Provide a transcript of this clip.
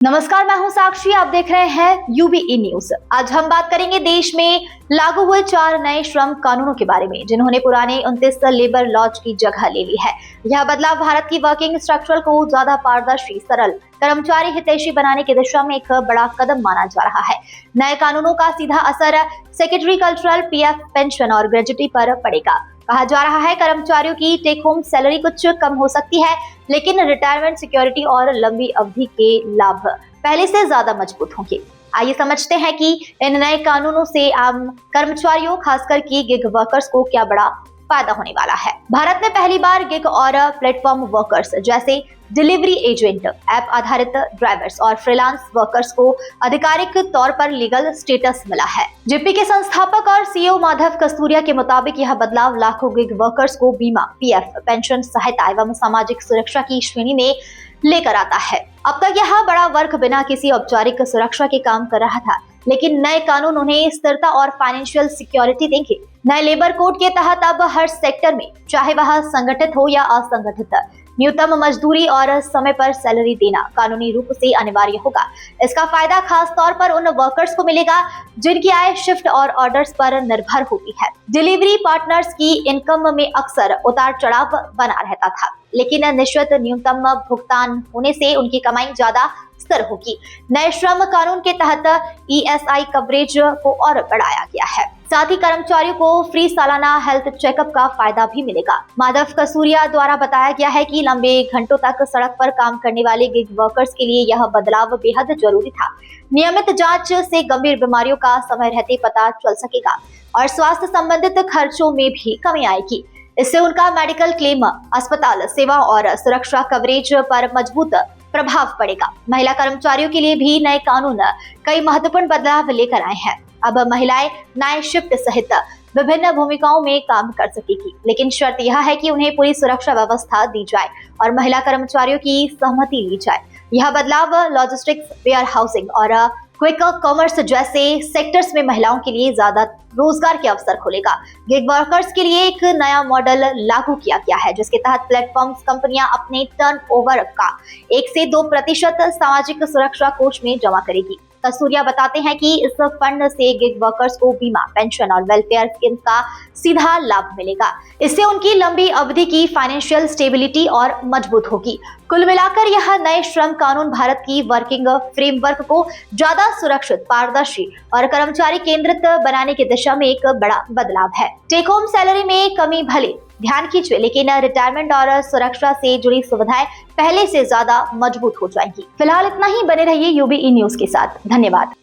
नमस्कार, मैं हूं साक्षी। आप देख रहे हैं यूबीई न्यूज। आज हम बात करेंगे देश में लागू हुए 4 नए श्रम कानूनों के बारे में, जिन्होंने पुराने 29 लेबर लॉज की जगह ले ली है। यह बदलाव भारत की वर्किंग स्ट्रक्चर को ज्यादा पारदर्शी, सरल, कर्मचारी हितैषी बनाने की दिशा में एक बड़ा कदम माना जा रहा है। नए कानूनों का सीधा असर सेकेंडरी कल्चरल, पीएफ, पेंशन और ग्रेजुटी पर पड़ेगा। कहा जा रहा है कर्मचारियों की टेक होम सैलरी कुछ कम हो सकती है, लेकिन रिटायरमेंट सिक्योरिटी और लंबी अवधि के लाभ पहले से ज्यादा मजबूत होंगे। आइए समझते हैं कि इन नए कानूनों से आम कर्मचारियों, खासकर की गिग वर्कर्स को क्या बड़ा फायदा होने वाला है। भारत में पहली बार गिग और प्लेटफॉर्म वर्कर्स जैसे डिलीवरी एजेंट, ऐप आधारित ड्राइवर्स और फ्रीलांस वर्कर्स को आधिकारिक तौर पर लीगल स्टेटस मिला है। जेपी के संस्थापक और सीईओ माधव कस्तूरिया के मुताबिक यह बदलाव लाखों गिग वर्कर्स को बीमा, पीएफ, पेंशन सहायता एवं सामाजिक सुरक्षा की श्रेणी में लेकर आता है। अब तक यह बड़ा वर्ग बिना किसी औपचारिक सुरक्षा के काम कर रहा था, लेकिन नए कानून उन्हें स्थिरता और फाइनेंशियल सिक्योरिटी देंगे। नए लेबर कोड के तहत अब हर सेक्टर में, चाहे वह संगठित हो या असंगठित, न्यूनतम मजदूरी और समय पर सैलरी देना कानूनी रूप से अनिवार्य होगा। इसका फायदा खास तौर पर उन वर्कर्स को मिलेगा जिनकी आय शिफ्ट और ऑर्डर्स पर निर्भर होती है। डिलीवरी पार्टनर्स की इनकम में अक्सर उतार चढ़ाव बना रहता था, लेकिन निश्चित न्यूनतम भुगतान होने से उनकी कमाई ज्यादा स्थिर होगी। नए श्रम कानून के तहत ईएसआई कवरेज को और बढ़ाया गया है। साथ ही कर्मचारियों को फ्री सालाना हेल्थ चेकअप का फायदा भी मिलेगा। माधव कस्तूरिया द्वारा बताया गया है कि लंबे घंटों तक सड़क पर काम करने वाले गिग वर्कर्स के लिए यह बदलाव बेहद जरूरी था। नियमित जांच से गंभीर बीमारियों का समय रहते पता चल सकेगा और स्वास्थ्य संबंधित खर्चों में भी कमी आएगी। इससे उनका मेडिकल क्लेम, अस्पताल सेवा और सुरक्षा कवरेज पर मजबूत प्रभाव पड़ेगा। महिला कर्मचारियों के लिए भी नए कानून कई महत्वपूर्ण बदलाव लेकर आए हैं। अब महिलाएं नाइट शिफ्ट सहित विभिन्न भूमिकाओं में काम कर सकेगी, लेकिन शर्त यह है कि उन्हें पूरी सुरक्षा व्यवस्था दी जाए और महिला कर्मचारियों की सहमति ली जाए। यह बदलाव लॉजिस्टिक्स, वेयर हाउसिंग और क्विक कॉमर्स जैसे सेक्टर्स में महिलाओं के लिए ज्यादा रोजगार के अवसर खोलेगा। गिग वर्कर्स के लिए एक नया मॉडल लागू किया गया है, जिसके तहत प्लेटफॉर्म्स कंपनियां अपने टर्नओवर का 1 से 2% सामाजिक सुरक्षा कोष में जमा करेगी। कस्तूरिया बताते हैं कि इस फंड से गिग वर्कर्स को बीमा, पेंशन और वेलफेयर स्कीम का सीधा लाभ मिलेगा। इससे उनकी लंबी अवधि की फाइनेंशियल स्टेबिलिटी और मजबूत होगी। कुल मिलाकर यह नए श्रम कानून भारत की वर्किंग फ्रेमवर्क को ज्यादा सुरक्षित, पारदर्शी और कर्मचारी केंद्रित बनाने की दिशा में एक बड़ा बदलाव है। टेक होम सैलरी में कमी भले ध्यान खींचे, लेकिन रिटायरमेंट और सुरक्षा से जुड़ी सुविधाएं पहले से ज्यादा मजबूत हो जाएंगी। फिलहाल इतना ही। बने रहिए यूबीई न्यूज के साथ। धन्यवाद।